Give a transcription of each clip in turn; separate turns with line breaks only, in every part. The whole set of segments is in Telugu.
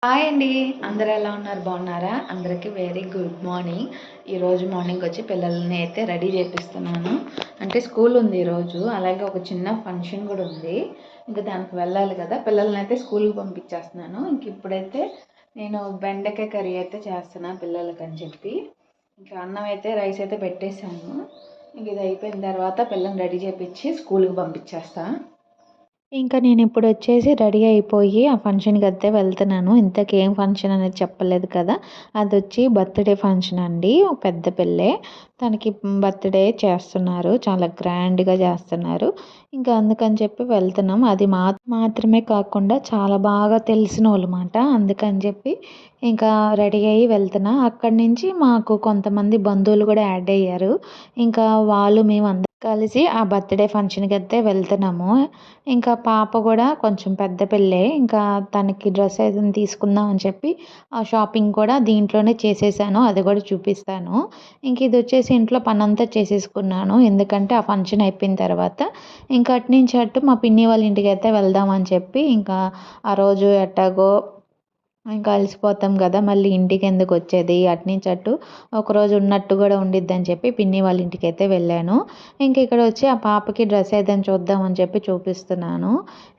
హాయ్ అండి. అందరూ ఎలా ఉన్నారు? బాగున్నారా? అందరికీ వెరీ గుడ్ మార్నింగ్. ఈరోజు మార్నింగ్ వచ్చి పిల్లల్ని అయితే రెడీ చేపిస్తున్నాను. అంటే స్కూల్ ఉంది ఈరోజు, అలాగే ఒక చిన్న ఫంక్షన్ కూడా ఉంది. ఇంకా దానికి వెళ్ళాలి కదా, పిల్లల్ని అయితే స్కూల్కి పంపించేస్తున్నాను. ఇంక ఇప్పుడైతే నేను బెండకాయ కర్రీ అయితే చేస్తున్నాను పిల్లలకి అని చెప్పి. ఇంకా అన్నం అయితే రైస్ అయితే పెట్టేశాను. ఇంక ఇది అయిపోయిన తర్వాత పిల్లల్ని రెడీ చేపించి స్కూల్కి పంపించేస్తాను. ఇంకా నేను ఇప్పుడు వచ్చేసి రెడీ అయిపోయి ఆ ఫంక్షన్కి అయితే వెళ్తున్నాను. ఇంతకీ ఏం ఫంక్షన్ అనేది చెప్పలేదు కదా, అది వచ్చి బర్త్డే ఫంక్షన్ అండి. పెద్ద పిల్లే, తనకి బర్త్డే చేస్తున్నారు, చాలా గ్రాండ్గా చేస్తున్నారు. ఇంకా అందుకని చెప్పి వెళ్తున్నాం. అది మాత్రమే కాకుండా చాలా బాగా తెలిసిన వాళ్ళు మాట, అందుకని చెప్పి ఇంకా రెడీ అయ్యి వెళ్తున్నా. అక్కడి నుంచి మాకు కొంతమంది బంధువులు కూడా యాడ్ అయ్యారు. ఇంకా వాళ్ళు మేము కలిసి ఆ బర్త్డే ఫంక్షన్కి అయితే వెళ్తున్నాము. ఇంకా పాప కూడా కొంచెం పెద్ద పిల్లే, ఇంకా తనకి డ్రెస్ ఏదైనా తీసుకుందాం అని చెప్పి ఆ షాపింగ్ కూడా దీంట్లోనే చేసేసాను, అది కూడా చూపిస్తాను. ఇంక ఇది వచ్చేసి ఇంట్లో పనంతా చేసేసుకున్నాను, ఎందుకంటే ఆ ఫంక్షన్ అయిపోయిన తర్వాత ఇంకా అటు నుంచి అటు మా పిన్ని వాళ్ళ ఇంటికి అయితే వెళ్దామని చెప్పి, ఇంకా ఆ రోజు ఎట్టాగో ఇంకా అలసిపోతాం కదా, మళ్ళీ ఇంటికి ఎందుకు వచ్చేది, అటునుంచి అటు ఒకరోజు ఉన్నట్టు కూడా ఉండిద్దని చెప్పి పిన్ని వాళ్ళ ఇంటికి అయితే వెళ్ళాను. ఇంక ఇక్కడ వచ్చి ఆ పాపకి డ్రెస్ ఏదైనా చూద్దామని చెప్పి చూపిస్తున్నాను.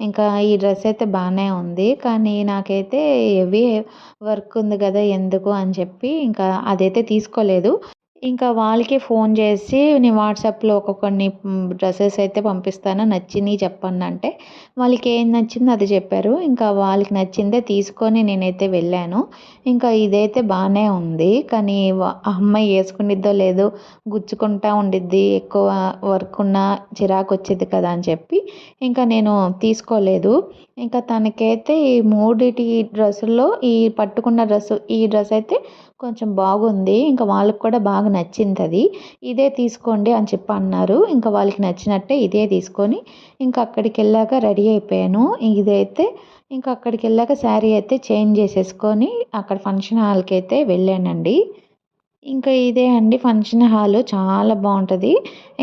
ఇంకా ఈ డ్రెస్ అయితే బాగానే ఉంది, కానీ నాకైతే హెవీ వర్క్ ఉంది కదా ఎందుకు అని చెప్పి ఇంకా అదైతే తీసుకోలేదు. ఇంకా వాళ్ళకి ఫోన్ చేసి నేను వాట్సాప్లో కొన్ని డ్రెస్సెస్ అయితే పంపిస్తాను, నచ్చినవి చెప్పండి అంటే వాళ్ళకి ఏం నచ్చిందో అది చెప్పారు. ఇంకా వాళ్ళకి నచ్చిందే తీసుకొని నేనైతే వెళ్ళాను. ఇంకా ఇదైతే బాగానే ఉంది, కానీ అమ్మాయి వేసుకునిద్దో లేదో గుచ్చుకుంటా ఉండిద్ది, ఎక్కువ వర్క్ ఉన్న చిరాకు వచ్చేది కదా అని చెప్పి ఇంకా నేను తీసుకోలేదు. ఇంకా తనకైతే ఈ మూడిటి డ్రెస్సుల్లో ఈ పట్టుకున్న ఈ డ్రెస్ అయితే కొంచెం బాగుంది, ఇంకా వాళ్ళకి కూడా బాగా నచ్చింది అది. ఇదే తీసుకోండి అని చెప్పి అన్నారు. ఇంకా వాళ్ళకి నచ్చినట్టే ఇదే తీసుకొని ఇంకా అక్కడికి వెళ్ళాక రెడీ అయిపోయాను. ఇదైతే ఇంకా అక్కడికి వెళ్ళాక శారీ అయితే చేంజ్ చేసేసుకొని అక్కడ ఫంక్షన్ హాల్కి అయితే వెళ్ళానండి. ఇంకా ఇదే అండి ఫంక్షన్ హాలు, చాలా బాగుంటుంది.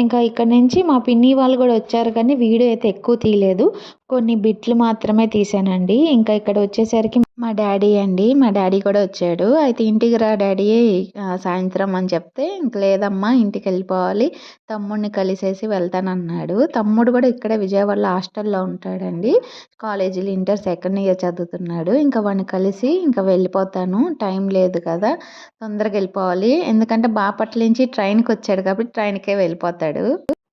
ఇంకా ఇక్కడ నుంచి మా పిన్ని వాళ్ళు కూడా వచ్చారు, కానీ వీడియో అయితే ఎక్కువ తీయలేదు, కొన్ని బిట్లు మాత్రమే తీసానండి. ఇంకా ఇక్కడ వచ్చేసరికి మా డాడీ అండి, మా డాడీ కూడా వచ్చాడు. అయితే ఇంటికి రా డాడీ సాయంత్రం అని చెప్తే, ఇంక లేదమ్మా ఇంటికి వెళ్ళిపోవాలి, తమ్ముడిని కలిసేసి వెళ్తానన్నాడు. తమ్ముడు కూడా ఇక్కడే విజయవాడలో హాస్టల్లో ఉంటాడండి, కాలేజీలో ఇంటర్ సెకండ్ ఇయర్ చదువుతున్నాడు. ఇంకా వాడిని కలిసి ఇంకా వెళ్ళిపోతాను, టైం లేదు కదా, తొందరగా వెళ్ళిపోవాలి, ఎందుకంటే బాపట్ల నుంచి ట్రైన్కి వచ్చాడు కాబట్టి ట్రైన్కే వెళ్ళిపోతాడు.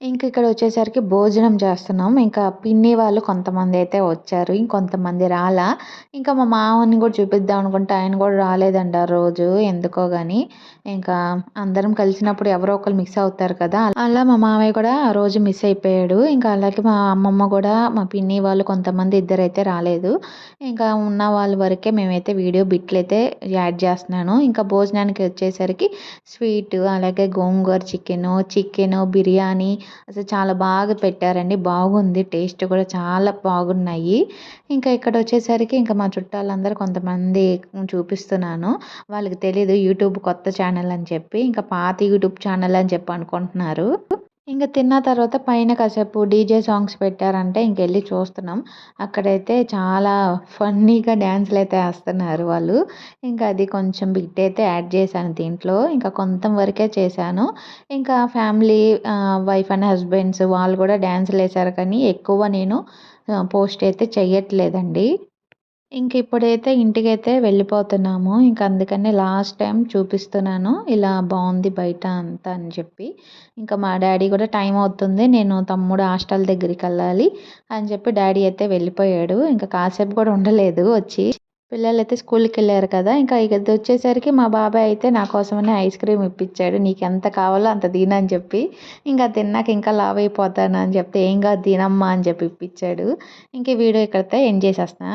ఇంక ఇక్కడ వచ్చేసరికి భోజనం చేస్తున్నాం. ఇంకా పిన్ని వాళ్ళు కొంతమంది అయితే వచ్చారు, ఇంకొంతమంది రాలా. ఇంకా మా మామని కూడా చూపిద్దాం అనుకుంటే ఆయన కూడా రాలేదండి ఆ రోజు ఎందుకో కానీ. ఇంకా అందరం కలిసినప్పుడు ఎవరో ఒకరు మిస్ అవుతారు కదా, అలా మా మామయ్య కూడా ఆ రోజు మిస్ అయిపోయాడు. ఇంకా అలాగే మా అమ్మమ్మ కూడా, మా పిన్ని వాళ్ళు కొంతమంది ఇద్దరైతే రాలేదు. ఇంకా ఉన్న వాళ్ళ వరకే మేమైతే వీడియో బిట్లు అయితే యాడ్ చేస్తున్నాను. ఇంకా భోజనానికి వచ్చేసరికి స్వీట్, అలాగే గోంగూర చికెను బిర్యానీ అసలు చాలా బాగా పెట్టారండి, బాగుంది, టేస్ట్ కూడా చాలా బాగున్నాయి. ఇంకా ఇక్కడ వచ్చేసరికి ఇంకా మా చుట్టాలందరూ కొంతమంది చూపిస్తున్నాను, వాళ్ళకి తెలీదు యూట్యూబ్ కొత్త ఛానల్ అని చెప్పి, ఇంకా పాత యూట్యూబ్ ఛానల్ అని చెప్పి అనుకుంటున్నారు. ఇంకా తిన్న తర్వాత పైన కాసేపు డీజే సాంగ్స్ పెట్టారంటే ఇంకెళ్ళి చూస్తున్నాం. అక్కడైతే చాలా ఫన్నీగా డ్యాన్స్లు అయితే వేస్తున్నారు వాళ్ళు. ఇంకా అది కొంచెం బిట్ అయితే యాడ్ చేశాను దీంట్లో, ఇంకా కొంత వరకే చేశాను. ఇంకా ఫ్యామిలీ, వైఫ్ అండ్ హస్బెండ్స్ వాళ్ళు కూడా డ్యాన్సులు వేశారు, కానీ ఎక్కువ నేను పోస్ట్ అయితే చెయ్యట్లేదండి. ఇంక ఇప్పుడైతే ఇంటికైతే వెళ్ళిపోతున్నాము. ఇంక అందుకని లాస్ట్ టైం చూపిస్తున్నాను, ఇలా బాగుంది బయట అంతా అని చెప్పి. ఇంకా మా డాడీ కూడా టైం అవుతుంది, నేను తమ్ముడు హాస్టల్ దగ్గరికి వెళ్ళాలి అని చెప్పి డాడీ అయితే వెళ్ళిపోయాడు. ఇంకా కాసేపు కూడా ఉండలేదు వచ్చి. పిల్లలైతే స్కూల్కి వెళ్ళారు కదా, ఇంకా ఇది వచ్చేసరికి మా బాబాయ్ అయితే నా కోసమని ఐస్ క్రీమ్ ఇప్పించాడు, నీకు ఎంత కావాలో అంత తినని చెప్పి. ఇంకా తిన్నాక ఇంకా లావ్ అయిపోతాను అని చెప్తే, ఏం కాదు తినమ్మా అని చెప్పి ఇప్పించాడు. ఇంక వీడియో ఇక్కడితో ఎండ్ చేసేస్తున్నా.